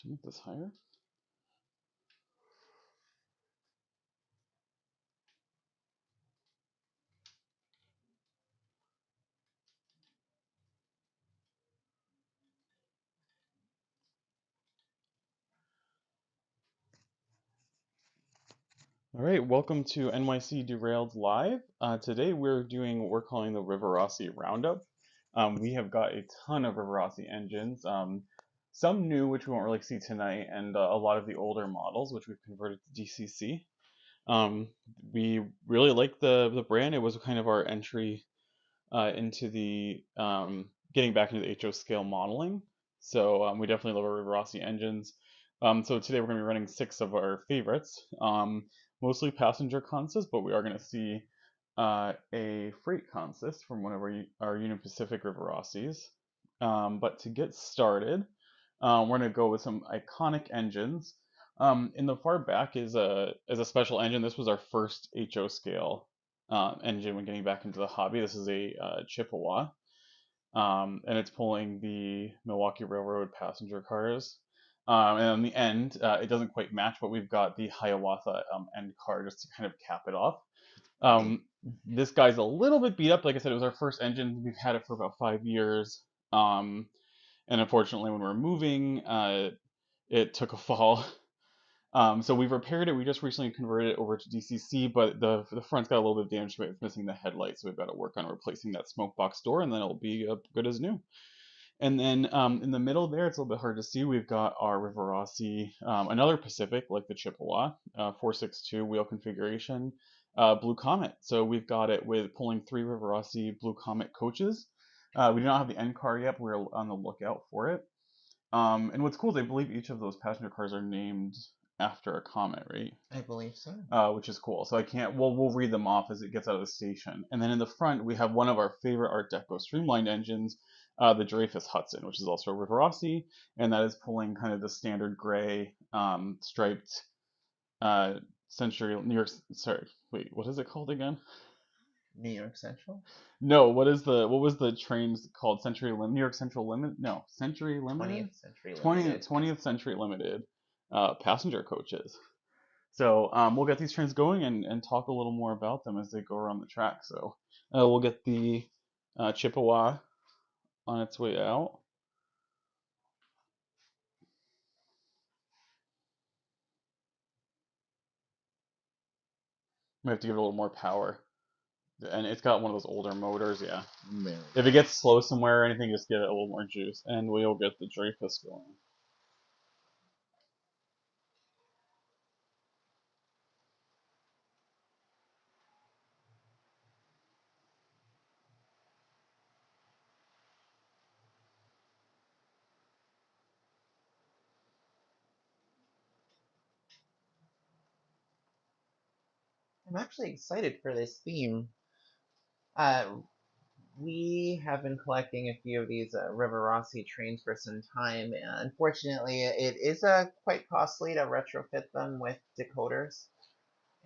To make this higher. All right, welcome to NYC Derailed Live. Today we're doing what we're calling the Rivarossi Roundup. We have got a ton of Rivarossi engines, some new, which we won't really see tonight, and a lot of the older models, which we've converted to DCC. Um, we really like the brand. It was kind of our entry into the getting back into the HO scale modeling. So we definitely love our Rivarossi engines. So today we're going to be running 6 of our favorites, mostly passenger consists, but we are going to see a freight consist from one of our Union Pacific Rivarossis. But to get started, we're going to go with some iconic engines. In the far back is a special engine. This was our first HO scale engine when getting back into the hobby. This is a Chippewa, and it's pulling the Milwaukee Railroad passenger cars. And on the end, it doesn't quite match, but we've got the Hiawatha end car just to kind of cap it off. This guy's a little bit beat up. Like I said, it was our first engine. We've had it for about 5 years. And unfortunately, when we were moving, it took a fall. So we've repaired it. We just recently converted it over to DCC, but the front's got a little bit of damage to it. It's missing the headlight, so we've got to work on replacing that smoke box door, and then it'll be good as new. And then in the middle there, it's a little bit hard to see. We've got our Rivarossi, another Pacific like the Chippewa, 462 wheel configuration, Blue Comet. So we've got it with pulling 3 Rivarossi Blue Comet coaches. We do not have the end car yet, but we're on the lookout for it. And what's cool is I believe each of those passenger cars are named after a comet, right? I believe so. Which is cool. So I can't. Well, we'll read them off as it gets out of the station. And then in the front, we have one of our favorite Art Deco streamlined engines, the Dreyfuss Hudson, which is also a Rivarossi, and that is pulling kind of the standard gray striped uh, Century New York. Sorry, wait, what is it called again? New York Central? No, what was the trains called? New York Central Limit? No, Century Limited. 20th Century 20th Limited. 20th Century Limited passenger coaches. So we'll get these trains going and talk a little more about them as they go around the track. So we'll get the Chippewa on its way out. We have to give it a little more power. And it's got one of those older motors, yeah. Very If it gets slow somewhere or anything, just give it a little more juice. And we'll get the Dreyfuss going. I'm actually excited for this theme. Uh, we have been collecting a few of these Rivarossi trains for some time, and unfortunately, it is quite costly to retrofit them with decoders.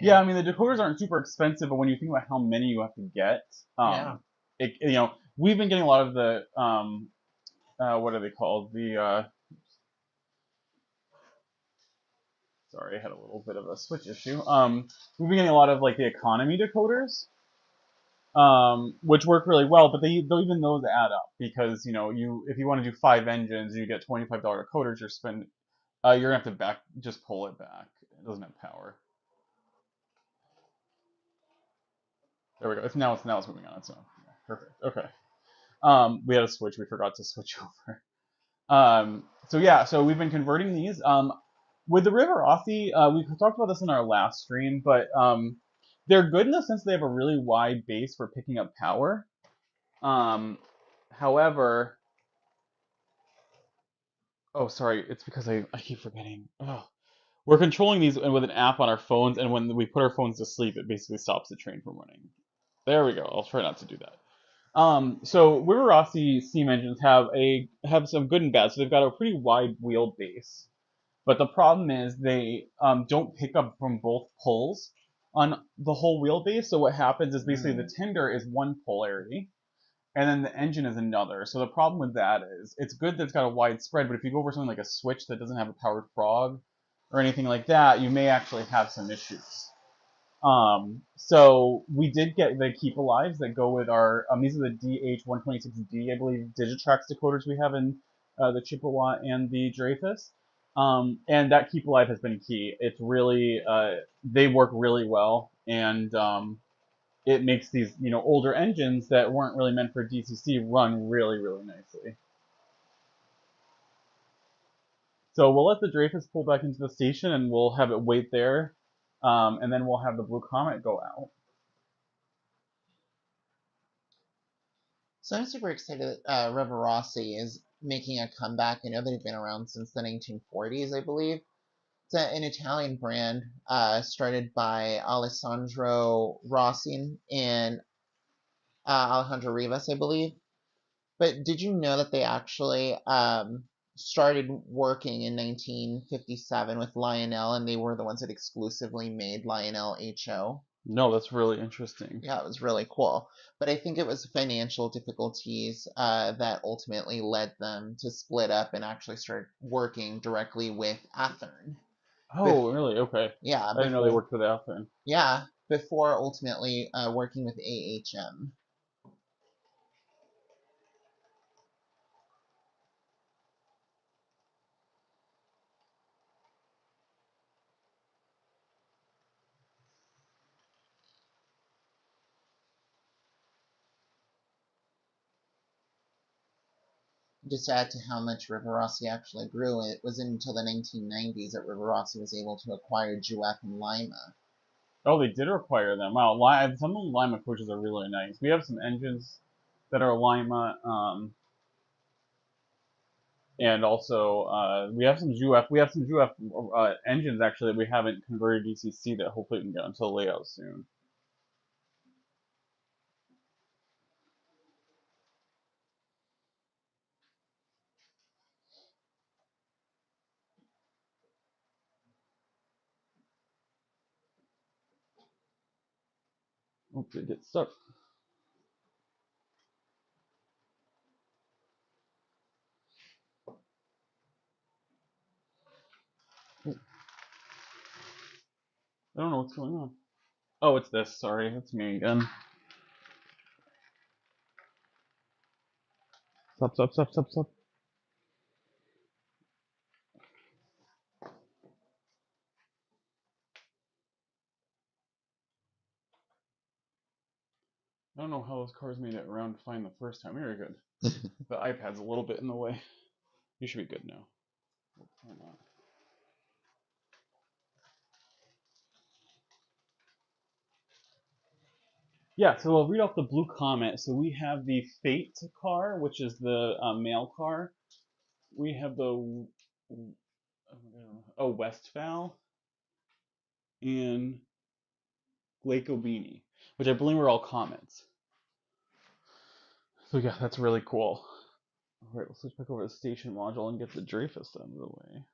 Yeah, And I mean the decoders aren't super expensive, but when you think about how many you have to get, yeah, we've been getting a lot of the what are they called? The sorry, I had a little bit of a switch issue. We've been getting a lot of like the economy decoders, which work really well, but even those add up because you if you want to do 5 engines, you get $25 decoders. You're gonna have to just pull it back. It doesn't have power. There we go. It's moving on its own. Yeah, perfect. Okay. We had a switch. We forgot to switch over. So yeah, so we've been converting these. With the Rivarossi, we talked about this in our last stream, but they're good in the sense they have a really wide base for picking up power. Um, however, oh sorry, it's because I keep forgetting. Oh, we're controlling these with an app on our phones, and when we put our phones to sleep, it basically stops the train from running. There we go. I'll try not to do that. So Rivarossi steam engines have some good and bad. So they've got a pretty wide wheelbase. But the problem is they don't pick up from both poles on the whole wheelbase. So what happens is basically the tender is one polarity, and then the engine is another. So the problem with that is it's good that it's got a wide spread, but if you go over something like a switch that doesn't have a powered frog or anything like that, you may actually have some issues. So we did get the keep alives that go with our. These are the DH126D, I believe, Digitrax decoders we have in the Chippewa and the Dreyfus. And that keep alive has been key. It's really they work really well, and it makes these older engines that weren't really meant for DCC run really really nicely. So we'll let the Dreyfus pull back into the station, and we'll have it wait there, and then we'll have the Blue Comet go out. So I'm super excited that Rivarossi is making a comeback. I know they've been around since the 1940s, I believe. It's an Italian brand started by Alessandro Rossi and Alejandro Rivas, I believe. But did you know that they actually started working in 1957 with Lionel, and they were the ones that exclusively made Lionel HO? No, that's really interesting. Yeah, it was really cool. But I think it was financial difficulties that ultimately led them to split up and actually start working directly with Athearn. Bef- Oh, really? Okay. yeah, I didn't know they before worked with Alphen. yeah, before ultimately working with AHM. Just to add to how much Rivarossi actually grew, it was until the 1990s that Rivarossi was able to acquire Juef and Lima. Oh, they did require them. Wow, some of the Lima coaches are really nice. We have some engines that are Lima, and also we have some Juef. We have some Juef engines actually that we haven't converted DCC that hopefully we can get onto the layout soon. Oops, it gets stuck. I don't know what's going on. Oh, it's this. Sorry, it's me again. Stop, stop, stop, stop, stop. I don't know how those cars made it around fine the first time. Very good. The iPad's a little bit in the way. You should be good now. Why not? Yeah, so I'll read off the Blue Comet. So we have the Fate car, which is the mail car. We have the Westphal and Glacobini, which I believe are all comets. So yeah, that's really cool. All right, we'll switch back over to the station module and get the Dreyfus out of the way.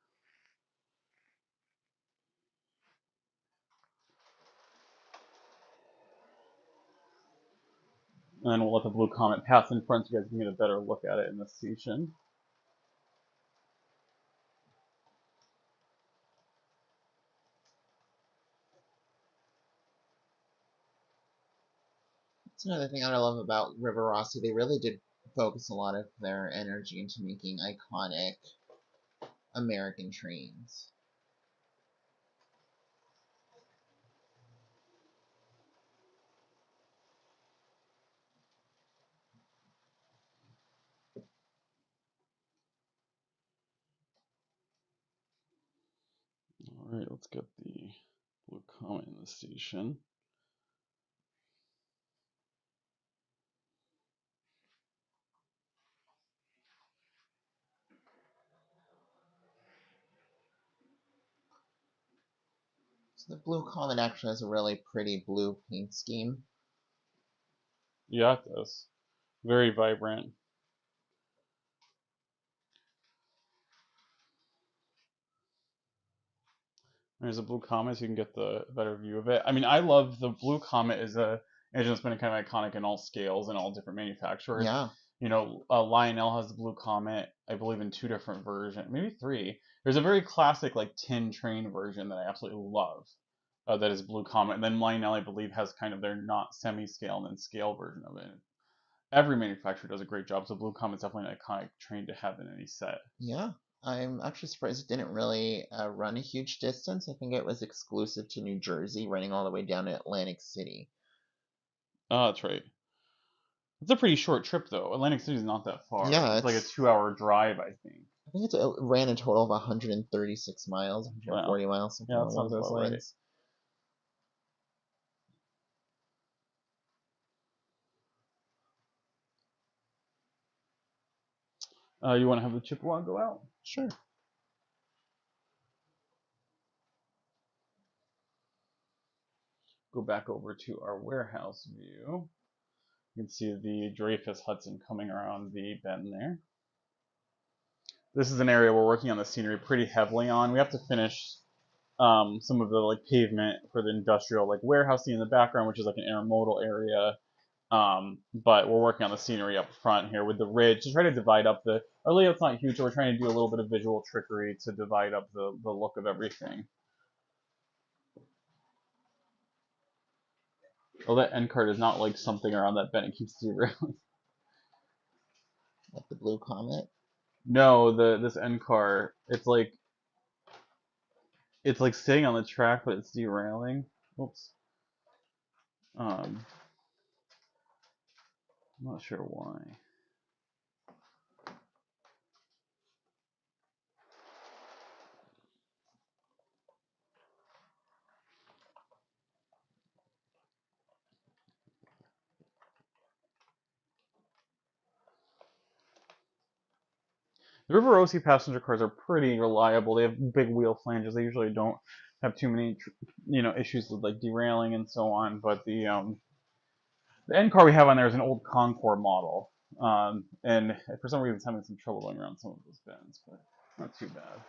And then we'll let the Blue Comet pass in front so you guys can get a better look at it in the station. That's another thing I love about Rivarossi. They really did focus a lot of their energy into making iconic American trains. All right, let's get the Blue Comet in the station. So the Blue Comet actually has a really pretty blue paint scheme. Yeah, it does. Very vibrant. There's a Blue Comet, so you can get the better view of it. I mean, I love the Blue Comet. Is a engine's been kind of iconic in all scales and all different manufacturers. Yeah. Lionel has the Blue Comet, I believe, in two different versions, maybe three. There's a very classic like tin train version that I absolutely love. That is Blue Comet, and then Lionel, I believe, has kind of their not semi-scale and then scale version of it. Every manufacturer does a great job, so Blue Comet's definitely an iconic train to have in any set. Yeah. I'm actually surprised it didn't really run a huge distance. I think it was exclusive to New Jersey, running all the way down to Atlantic City. Oh, that's right. It's a pretty short trip though. Atlantic City is not that far. Yeah, It's like a 2 hour drive, I think. I think it ran a total of 136 miles, Wow. 140 miles, something Yeah, that along sounds those about right. lines. You want to have the Chippewa go out? Sure. Go back over to our warehouse view. You can see the Dreyfus Hudson coming around the bend there. This is an area we're working on the scenery pretty heavily on. We have to finish some of the like pavement for the industrial like warehousing in the background, which is like an intermodal area. But we're working on the scenery up front here with the ridge to try to divide up the. Our layout's not huge, so we're trying to do a little bit of visual trickery to divide up the look of everything. Oh, that end card is not like something around that bend. It keeps derailing. Like the Blue Comet. No, this end car, it's like sitting on the track, but it's derailing. Oops. I'm not sure why. The Rivarossi passenger cars are pretty reliable. They have big wheel flanges. They usually don't have too many, issues with like derailing and so on. But the end car we have on there is an old Concord model, and for some reason it's having some trouble going around some of those bends, but not too bad.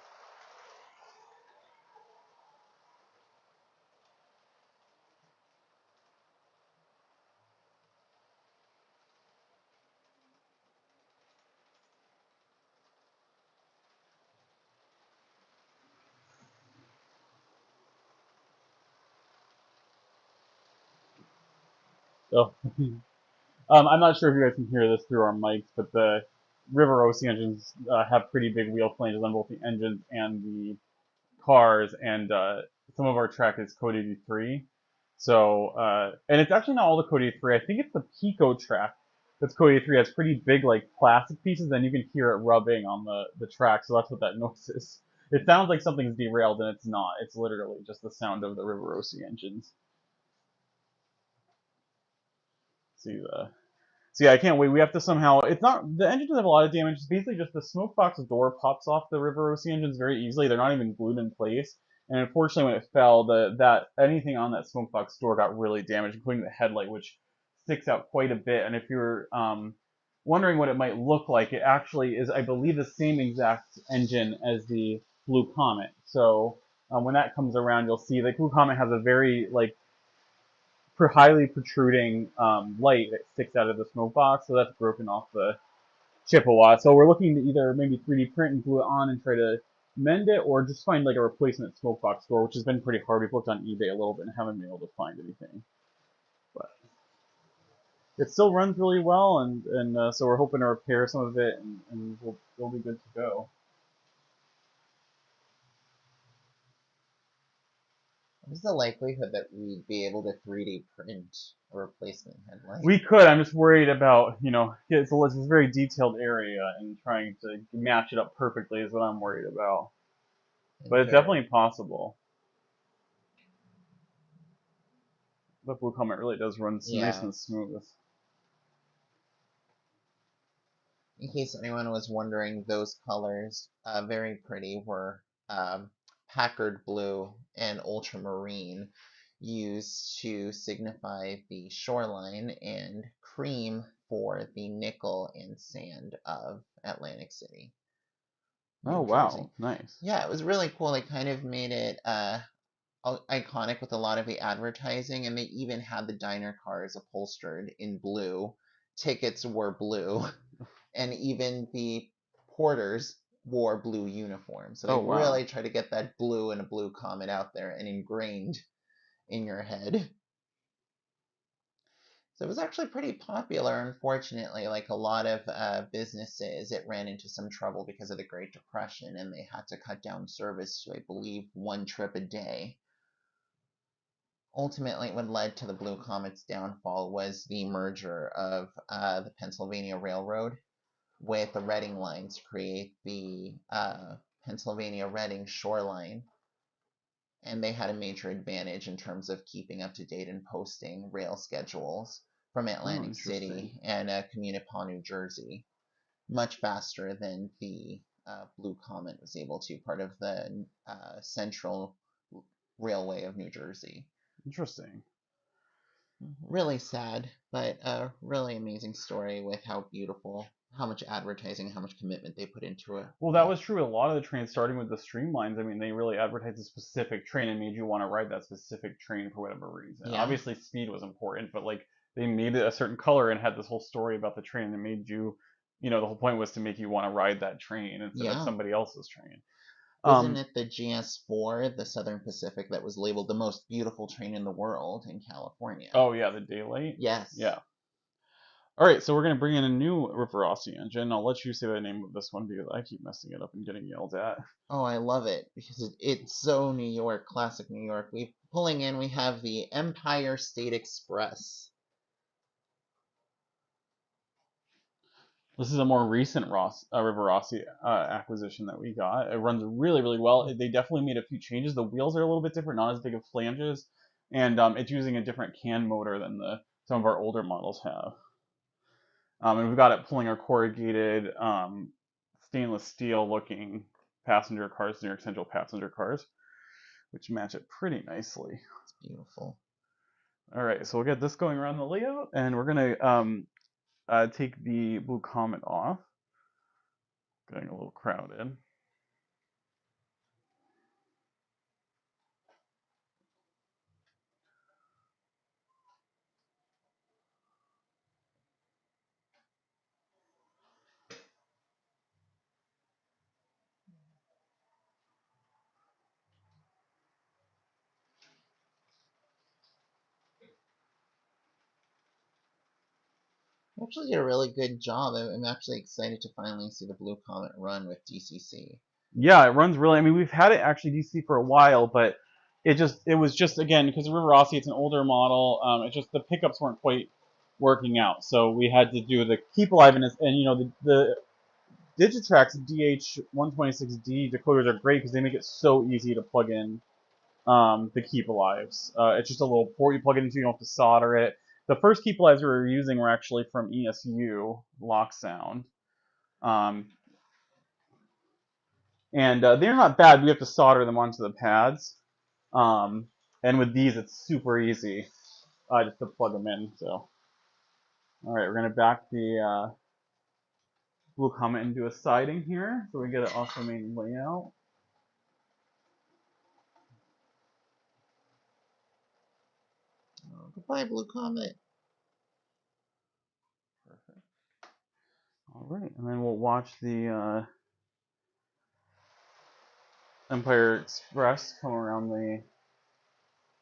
So, I'm not sure if you guys can hear this through our mics, but the Rivarossi engines have pretty big wheel flanges on both the engines and the cars, and some of our track is code 83. So, and it's actually not all the code 83. I think it's the Pico track that's code 83 has pretty big like plastic pieces, and you can hear it rubbing on the track. So that's what that noise is. It sounds like something's derailed, and it's not. It's literally just the sound of the Rivarossi engines. See the So yeah, I can't wait. We have to somehow. It's not the engine doesn't have a lot of damage. It's basically just the smoke box door pops off the Rivarossi engines very easily. They're not even glued in place. And unfortunately, when it fell, that anything on that smoke box door got really damaged, including the headlight, which sticks out quite a bit. And if you're wondering what it might look like, it actually is, I believe, the same exact engine as the Blue Comet. So when that comes around, you'll see the Blue Comet has a very like highly protruding light that sticks out of the smoke box, so that's broken off the Chippewa. So we're looking to either maybe 3D print and glue it on and try to mend it, or just find like a replacement smoke box door, which has been pretty hard. We've looked on eBay a little bit and haven't been able to find anything. But it still runs really well, and so we're hoping to repair some of it, and we'll be good to go. What is the likelihood that we'd be able to 3D print a replacement headlight? We could. I'm just worried about, it's a very detailed area, and trying to match it up perfectly is what I'm worried about. But it's Enter. definitely possible. The Blue Comet really does run nice Yeah. and smooth. In case anyone was wondering, those colors, very pretty, were Packard blue and ultramarine, used to signify the shoreline, and cream for the nickel and sand of Atlantic City, Oh New Jersey. wow, nice. Yeah, it was really cool. They kind of made it iconic with a lot of the advertising, and they even had the diner cars upholstered in blue. Tickets were blue, and even the porters wore blue uniforms. So they Oh wow. really try to get that blue and a blue comet out there and ingrained in your head. So it was actually pretty popular. Unfortunately, like a lot of businesses, it ran into some trouble because of the Great Depression, and they had to cut down service to, I believe, one trip a day. Ultimately, what led to the Blue Comet's downfall was the merger of the Pennsylvania Railroad with the Reading Line to create the Pennsylvania Reading shoreline. And they had a major advantage in terms of keeping up to date and posting rail schedules from Oh, Atlantic interesting. City and Communipaw, New Jersey, much faster than the Blue Comet was able to, part of the Central Railway of New Jersey. Interesting. Really sad, but a really amazing story with how beautiful, how much advertising, how much commitment they put into it. Well, that With was true. A lot of the trains, starting with the streamlines, I mean, they really advertised a specific train and made you want to ride that specific train for whatever reason. yeah, Obviously, speed was important, but like they made it a certain color and had this whole story about the train that made you, the whole point was to make you want to ride that train instead of yeah. somebody else's train. Wasn't Um, it the GS4, the Southern Pacific, that was labeled the most beautiful train in the world in California? oh yeah, the daylight. Yes. Yeah. All right, so we're gonna bring in a new Rivarossi engine. I'll let you say the name of this one because I keep messing it up and getting yelled at. Oh, I love it because it's so New York, classic New York. We have the Empire State Express. This is a more recent Rivarossi acquisition that we got. It runs really, really well. They definitely made a few changes. The wheels are a little bit different, not as big of flanges, and it's using a different can motor than the some of our older models have. And we've got it pulling our corrugated stainless steel looking passenger cars, New York Central passenger cars, which match it pretty nicely. It's beautiful. All right, so we'll get this going around the layout, and we're gonna take the Blue Comet off. Getting a little crowded. You actually did a really good job. I'm actually excited to finally see the Blue Comet run with DCC. Yeah, it runs really. I mean, we've had it actually DC for a while, but it was just again because of Rivarossi, it's an older model. It just the pickups weren't quite working out, so we had to do the keep alive and the Digitrax DH126D decoders are great because they make it so easy to plug in the keep alives. It's just a little port you plug it into. You don't have to solder it. The first keep alives we were using were actually from ESU Lock Sound. Um, and they're not bad. We have to solder them onto the pads. Um, and with these, it's super easy just to plug them in. So, all right, we're gonna back the Blue Comet into a siding here, so we get it off the main layout. Oh, goodbye, Blue Comet. Perfect. All right, and then we'll watch the Empire Express come around the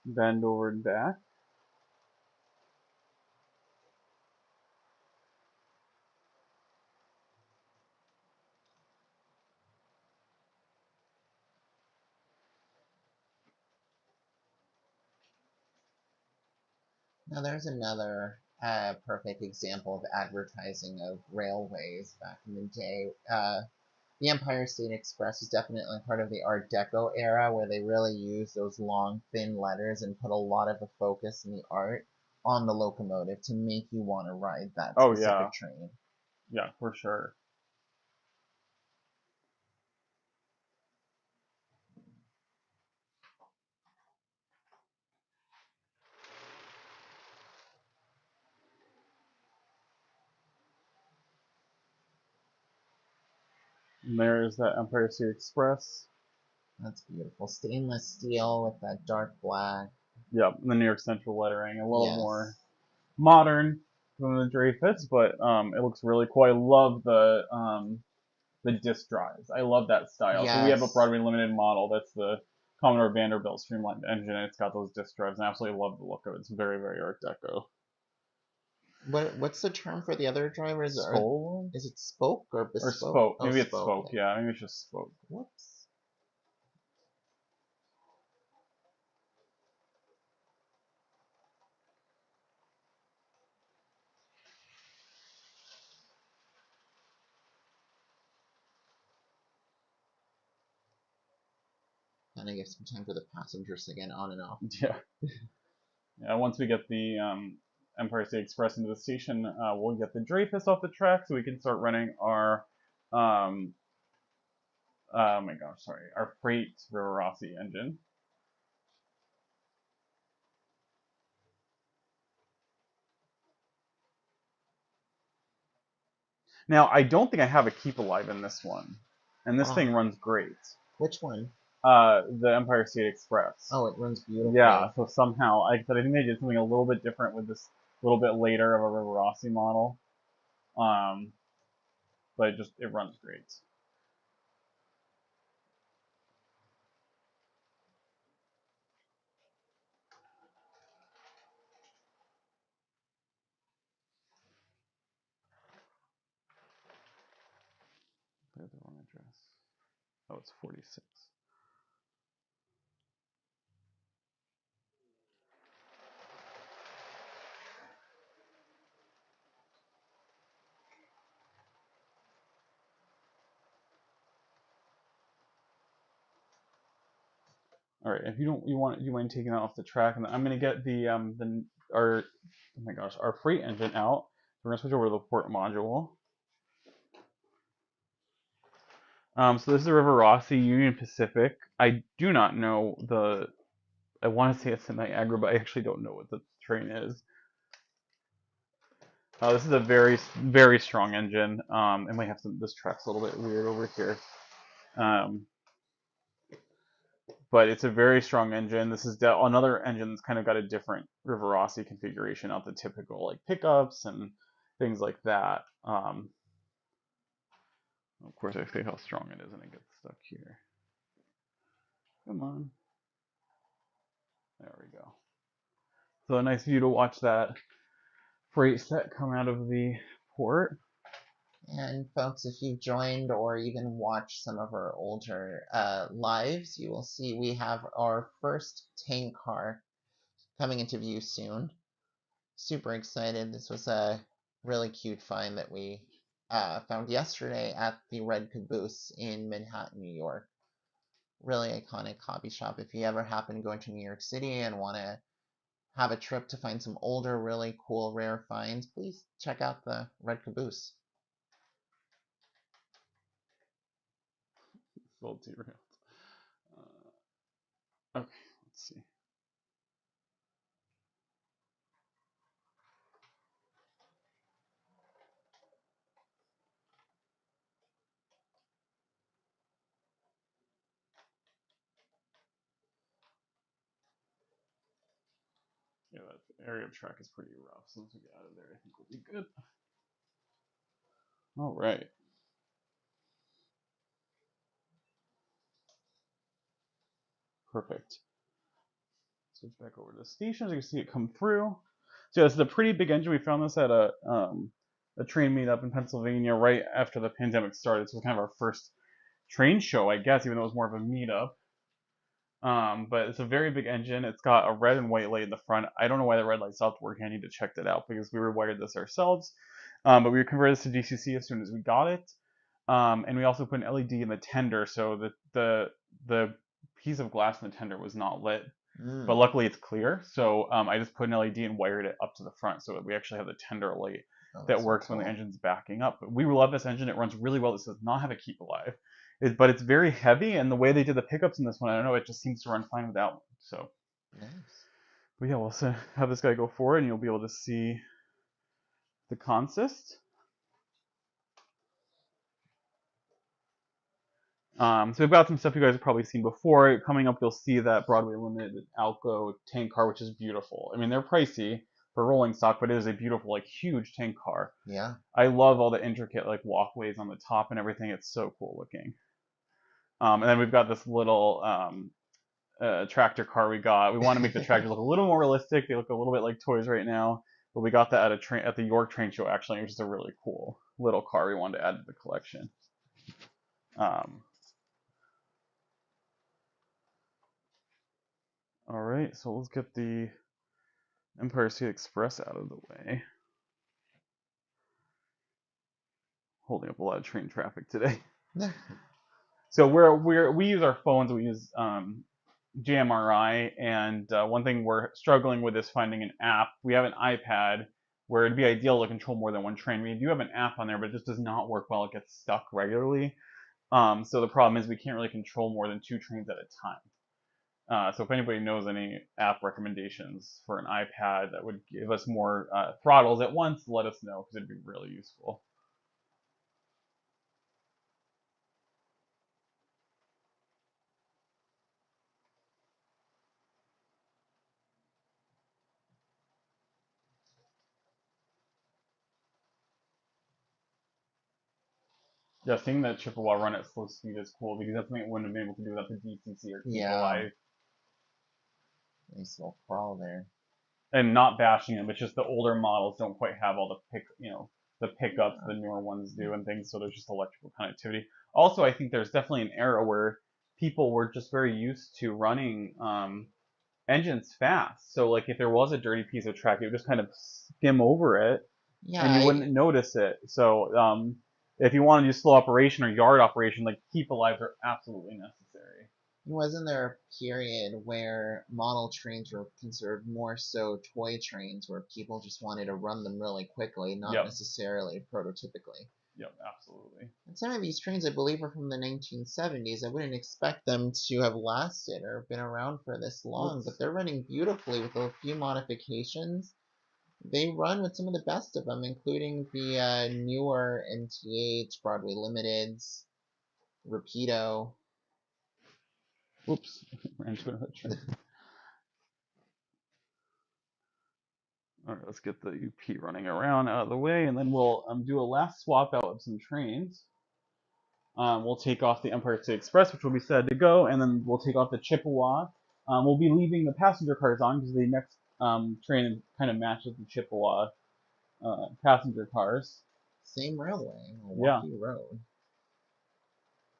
bend over and back. Now, there's another perfect example of advertising of railways back in the day. The Empire State Express is definitely part of the Art Deco era where they really used those long, thin letters and put a lot of the focus and the art on the locomotive to make you want to ride that Oh yeah, specific train. yeah, for sure. And there's that Empire State Express. That's beautiful. Stainless steel with that dark black. Yep, the New York Central lettering, a little more Yes. modern than the Dreyfus, but it looks really cool. I love the disk drives. I love that style. So we have a Yes. Broadway Limited model. That's the Commodore Vanderbilt streamlined engine, and it's got those disk drives, and I absolutely love the look of it. It's very, very Art Deco. What's the term for the other drivers? Skull Is it spoke or or bespoke? spoke? Oh, Maybe it's spoke. spoke. Yeah, maybe it's just spoke. Whoops. And I give some time for the passengers to get on and off. Yeah. Yeah. Once we get the Empire State Express into the station, we'll get the Dreyfus off the track so we can start running our um, oh my gosh, sorry, our freight Rivarossi engine. Now, I don't think I have a keep alive in this one, and this thing Oh, runs great. which one? The Empire State Express. Oh, it runs Yeah, beautifully. so somehow, like I said, I think they did something a little bit different with this a little bit later of a Rivarossi model. Um, but it runs great. I have the wrong address. Oh, it's 46. All right, if you mind taking that off the track, and I'm gonna get the our oh my gosh our freight engine out. We're gonna switch over to the port module. So this is a Rivarossi Union Pacific. I do not know the. I want to say it's in Niagara, but I actually don't know what the train is. This is a very very strong engine. It might have some. This track's a little bit weird over here. Um, but it's a very strong engine. This is another engine that's kind of got a different Rivarossi configuration, not the typical like pickups and things like that. Of course, I say how strong it is, and it gets stuck here. Come on, there we go. So a nice view to watch that freight set come out of the port. And folks, if you've joined or even watched some of our older lives, you will see we have our first tank car coming into view soon. Super excited. This was a really cute find that we found yesterday at the Red Caboose in Manhattan, New York. Really iconic hobby shop. If you ever happen to go into New York City and want to have a trip to find some older, really cool, rare finds, please check out the Red Caboose. It's a little derailed. Okay, let's see. Yeah, that area of track is pretty rough. So once we get out of there, I think we'll be good. All right. Perfect. Switch back over to the station. As you can see it come through. So yeah, this is a pretty big engine. We found this at a train meetup in Pennsylvania right after the pandemic started. So it was kind of our first train show, I guess, even though it was more of a meetup. But it's a very big engine. It's got a red and white light in the front. I don't know why the red light stopped working. I need to check that out because we rewired this ourselves. But we converted this to DCC as soon as we got it. And we also put an LED in the tender, so the piece of glass in the tender was not lit. But Mm. luckily it's clear, so I just put an LED and wired it up to the front so that we actually have the tender light Oh, that that's so works when the cool. engine's backing up. But we love this engine. It runs really well. This does not have a keep alive. But it's very heavy, and the way they did the pickups in this one, I don't know, it just seems to run fine without one. So, Nice. but yeah, we'll have this guy go forward, and you'll be able to see the consist. So we've got some stuff you guys have probably seen before. Coming up, you'll see that Broadway Limited Alco tank car, which is beautiful. I mean, they're pricey for rolling stock, but it is a beautiful, like, huge tank car. Yeah. I love all the intricate, like, walkways on the top and everything. It's so cool looking. And then we've got this little tractor car we got. We want to make the tractors look a little more realistic. They look a little bit like toys right now, but we got that at at the York Train Show actually, which is a really cool little car we wanted to add to the collection. Um, all right, so let's get the Empire State Express out of the way. Holding up a lot of train traffic today. So we use our phones. We use JMRI, and one thing we're struggling with is finding an app. We have an iPad where it'd be ideal to control more than one train. We do have an app on there, but it just does not work well. It gets stuck regularly. So the problem is we can't really control more than 2 trains at a time. So if anybody knows any app recommendations for an iPad that would give us more throttles at once, let us know because it'd be really useful. Yeah, seeing that Chippewa run at slow speed is cool because that's something it wouldn't have been able to do without the DCC or Keep Yeah. Alive. Nice little crawl there. And not bashing them, it's just the older models don't quite have all the pickups the newer ones do and things, so there's just electrical connectivity. Also, I think there's definitely an era where people were just very used to running engines fast. So like if there was a dirty piece of track, it would just kind of skim over it Yeah, and you wouldn't notice it. So if you want to do slow operation or yard operation, like keep alive are absolutely necessary. wasn't there a period where model trains were considered more so toy trains where people just wanted to run them really quickly, not Yep. necessarily prototypically? Yep, absolutely. And some of these trains, I believe, are from the 1970s. I wouldn't expect them to have lasted or been around for this long, but Let's they're running beautifully with a few modifications. They run with some of the best of them, including the newer MTH, Broadway Limiteds, Rapido. Oops, ran into another train. All right, let's get the UP running around out of the way, and then we'll do a last swap out of some trains. We'll take off the Empire State Express, which will be set to go, and then we'll take off the Chippewa. We'll be leaving the passenger cars on because the next train kind of matches the Chippewa passenger cars. Same railway, Yeah. Milwaukee Road.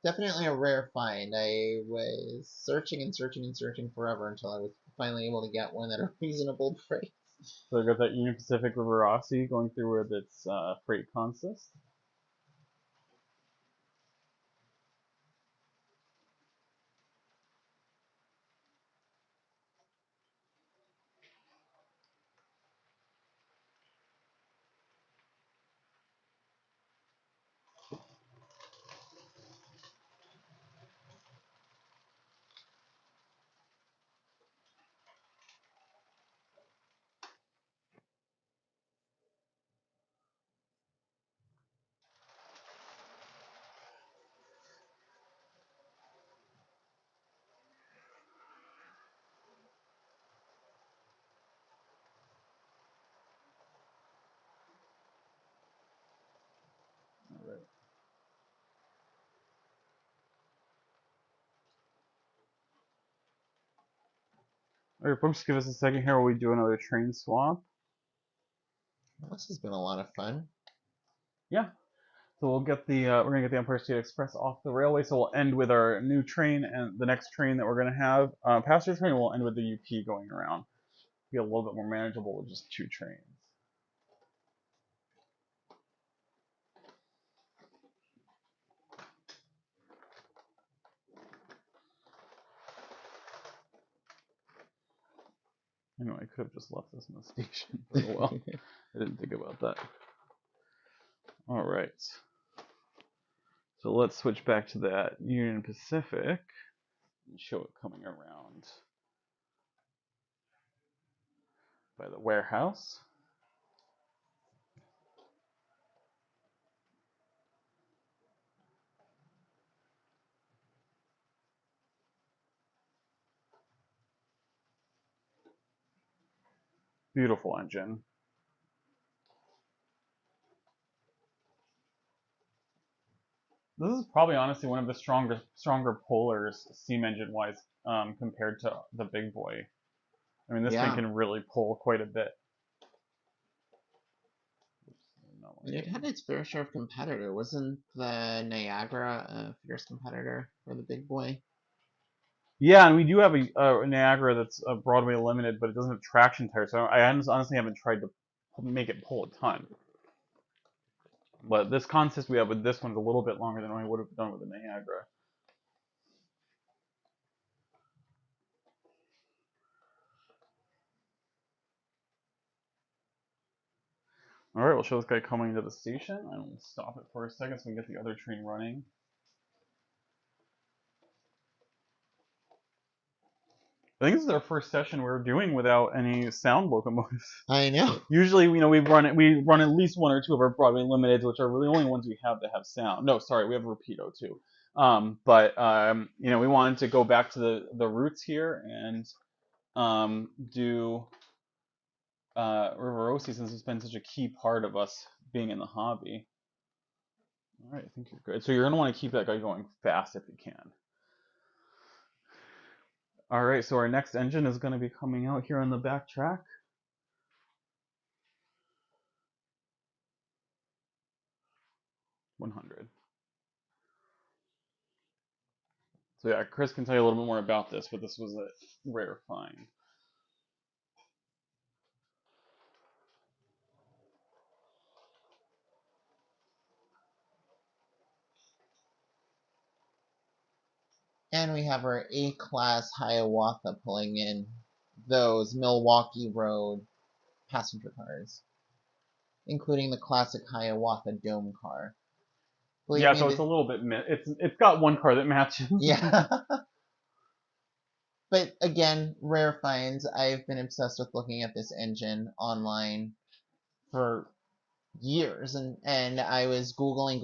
Definitely a rare find. I was searching and searching and searching forever until I was finally able to get one at a reasonable price. So I got that Union Pacific Rivarossi going through with its freight consist. All right. All right, folks, give us a second here while we do another train swap. This has been a lot of fun. Yeah. So we'll get the we're gonna get the Empire State Express off the railway. So we'll end with our new train and the next train that we're gonna have. Passenger train. We'll end with the UP going around. Be a little bit more manageable with just 2 trains. You know, I could have just left this in the station for a while. I didn't think about that. All right. So let's switch back to that Union Pacific and show it coming around by the warehouse. Beautiful engine. This is probably honestly one of the stronger pullers steam engine wise compared to the big boy. I mean, this thing Yeah. can really pull quite a bit. It had its fair share of competitor. Wasn't the Niagara a fierce competitor for the big boy? Yeah, and we do have a Niagara that's a Broadway limited, but it doesn't have traction tires. So I honestly haven't tried to make it pull a ton. But this consist we have with this one's a little bit longer than I would have done with the Niagara. All right, we'll show this guy coming to the station, and we'll stop it for a second so we can get the other train running. I think this is our first session we're doing without any sound locomotives. I know. Usually, we run at least one or two of our Broadway limiteds, which are really the only ones we have that have sound. No, sorry, we have Rapido too. But we wanted to go back to the roots here and do Rivarossi since it's been such a key part of us being in the hobby. All right, I think you're good. So you're gonna want to keep that guy going fast if you can. All right, so our next engine is going to be coming out here on the back track. 100. So yeah, Chris can tell you a little bit more about this, but this was a rare find. And we have our A-class Hiawatha pulling in those Milwaukee Road passenger cars, including the classic Hiawatha Dome car. Believe Yeah, me, so it's a little bit it's got one car that matches. yeah. But again, rare finds. I've been obsessed with looking at this engine online for years, and I was googling,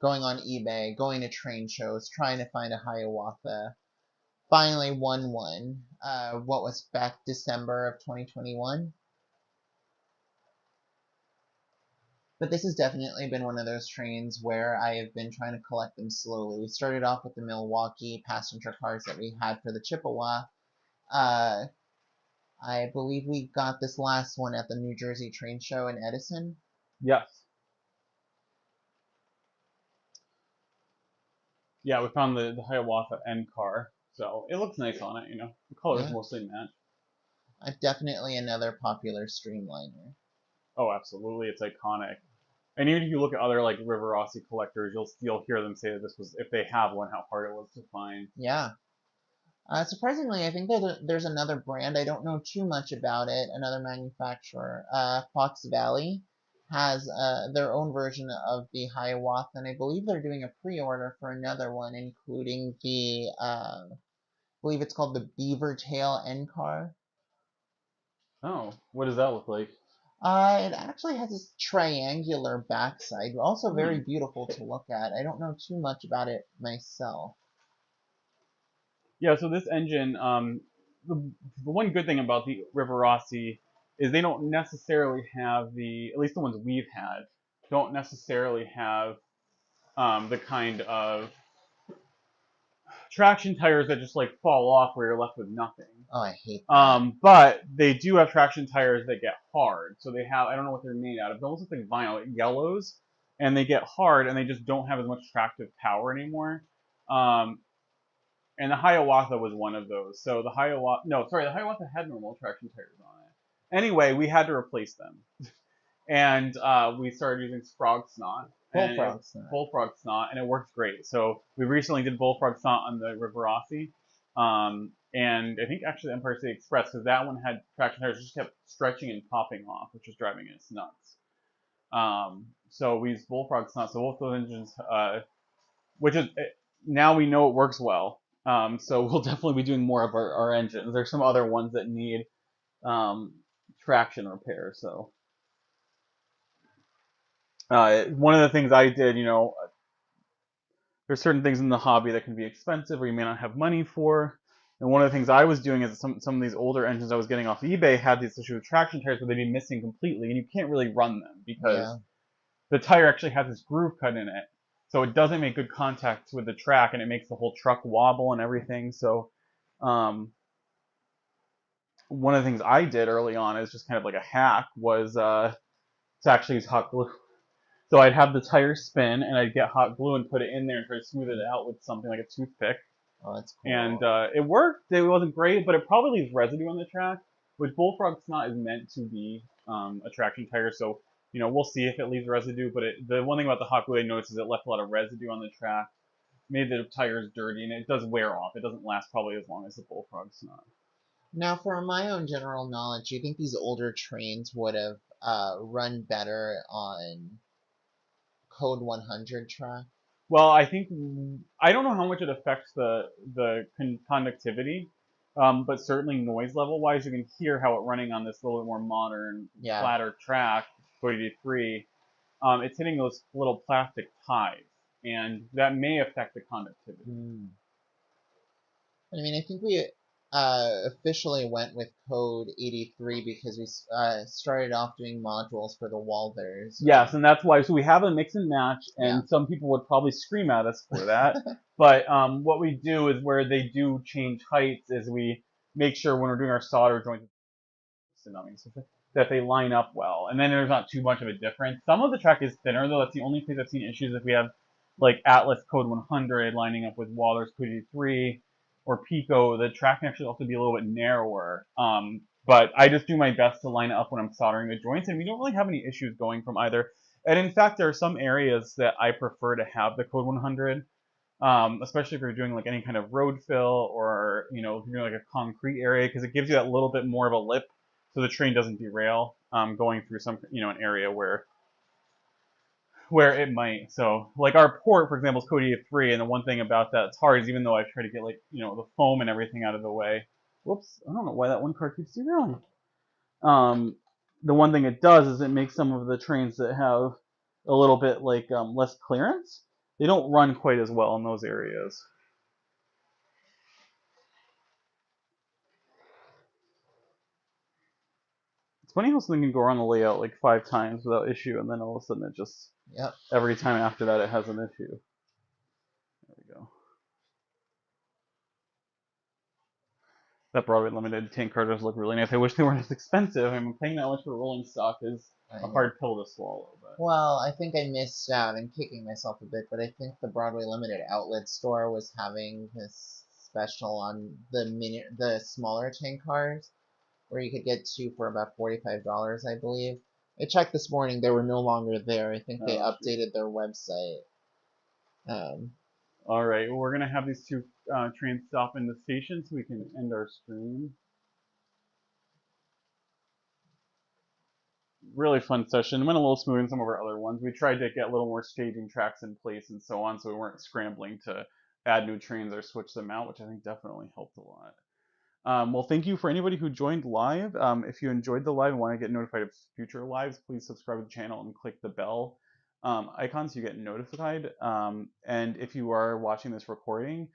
going on eBay, going to train shows, trying to find a Hiawatha. Finally won one. What was back December of 2021? But this has definitely been one of those trains where I have been trying to collect them slowly. We started off with the Milwaukee passenger cars that we had for the Chippewa. Uh, I believe we got this last one at the New Jersey Train Show in Edison. Yes. Yeah, we found the Hiawatha N car, so it looks nice on it. The colors Yeah, mostly match. definitely another popular streamliner. Oh, absolutely, it's iconic. And even if you look at other like Rivarossi collectors, you'll hear them say that this was, if they have one, how hard it was to find. Yeah. Surprisingly, I think that there's another brand. I don't know too much about it. Another manufacturer, Fox Valley, has their own version of the Hiawatha, and I believe they're doing a pre-order for another one, including the, I believe it's called the Beaver Tail N car. Oh, what does that look like? It actually has this triangular backside, also very Hmm. beautiful to look at. I don't know too much about it myself. Yeah, so this engine, the one good thing about the Rivarossi is they don't necessarily have at least the ones we've had, don't necessarily have the kind of traction tires that just like fall off where you're left with nothing. Oh, I hate that. But they do have traction tires that get hard. So they have, I don't know what they're made out of. They almost look like vinyl. It yellows and they get hard and they just don't have as much tractive power anymore. Um, and the Hiawatha was one of those. So the Hiawatha, no, sorry, the Hiawatha had normal traction tires on it. Anyway, we had to replace them, and we started using Frog Snot and Bullfrog snot. Bullfrog Snot, and it works great. So we recently did Bullfrog Snot on the Rivarossi, and I think actually the Empire State Express because that one had traction tires just kept stretching and popping off, which was driving us nuts. So we used Bullfrog Snot. So both those engines, which is now we know it works well. So we'll definitely be doing more of our engines. There's some other ones that need um, traction repair. So one of the things I did, there's certain things in the hobby that can be expensive or you may not have money for. And one of the things I was doing is some of these older engines I was getting off eBay had this issue with traction tires where they'd be missing completely, and you can't really run them because Yeah. the tire actually has this groove cut in it, so it doesn't make good contact with the track, and it makes the whole truck wobble and everything. So, um, one of the things I did early on is just kind of like a hack was to actually use hot glue. So I'd have the tire spin, and I'd get hot glue and put it in there and try to smooth it out with something like a toothpick. Oh, that's And cool. it worked. It wasn't great, but it probably leaves residue on the track, which Bullfrog's not is meant to be a traction tire. So we'll see if it leaves residue. But the one thing about the hot glue I noticed is it left a lot of residue on the track, made the tires dirty, and it does wear off. It doesn't last probably as long as the Bullfrog's not. Now, for my own general knowledge, do you think these older trains would have run better on Code 100 track? Well, I don't know how much it affects the conductivity, but certainly noise level wise, you can hear how it running on this little bit more modern, Yeah. flatter track, 43. It's hitting those little plastic ties, and that may affect the conductivity. Hmm. I mean, I think we officially went with code 83 because we started off doing modules for the Walders. Yes, and that's why. So we have a mix and match, Yeah. and some people would probably scream at us for that. But what we do is where they do change heights is we make sure when we're doing our solder joints that they line up well, and then there's not too much of a difference. Some of the track is thinner though. That's the only place I've seen issues if we have like Atlas Code 100 lining up with Waller's Code 83 or Pico. The track can actually also be a little bit narrower. But I just do my best to line it up when I'm soldering the joints, and we don't really have any issues going from either. And in fact, there are some areas that I prefer to have the Code 100, especially if you're doing like any kind of road fill or if you're doing like a concrete area, because it gives you that little bit more of a lip, so the train doesn't derail going through some an area where it might. So like our port, for example, is Code 83, and the one thing about that it's hard is even though I try to get like the foam and everything out of the way. Whoops, I don't know why that one car keeps derailing. Um, the one thing it does is it makes some of the trains that have a little bit like less clearance. They don't run quite as well in those areas. It's funny how something can go around the layout like 5 times without issue, and then all of a sudden it just Yep. every time after that it has an issue. There we go. That Broadway Limited tank car does look really nice. I wish they weren't as expensive. I mean, paying that much for rolling stock is I a know. hard pill to swallow. But Well, I think I missed out and kicking myself a bit, but I think the Broadway Limited outlet store was having this special on the smaller tank cars, where you could get two for about $45, I believe. I checked this morning; they were no longer there. I think they oh shoot. updated their website. Um, All right, well, we're gonna have these two trains stop in the station so we can end our stream. Really fun session. Went a little smooth in some of our other ones. We tried to get a little more staging tracks in place and so on, so we weren't scrambling to add new trains or switch them out, which I think definitely helped a lot. Well, thank you for anybody who joined live. If you enjoyed the live and want to get notified of future lives, please subscribe to the channel and click the bell icon so you get notified. And if you are watching this recording,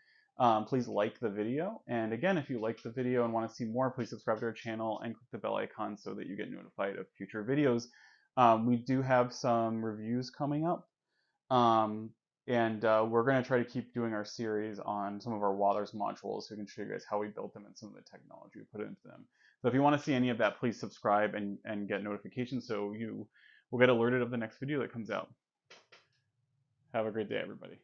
please like the video. And again, if you like the video and want to see more, please subscribe to our channel and click the bell icon so that you get notified of future videos. We do have some reviews coming up. Um, and we're going to try to keep doing our series on some of our Waller's modules so we can show you guys how we built them and some of the technology we put into them. So if you want to see any of that, please subscribe and get notifications so you will get alerted of the next video that comes out. Have a great day, everybody.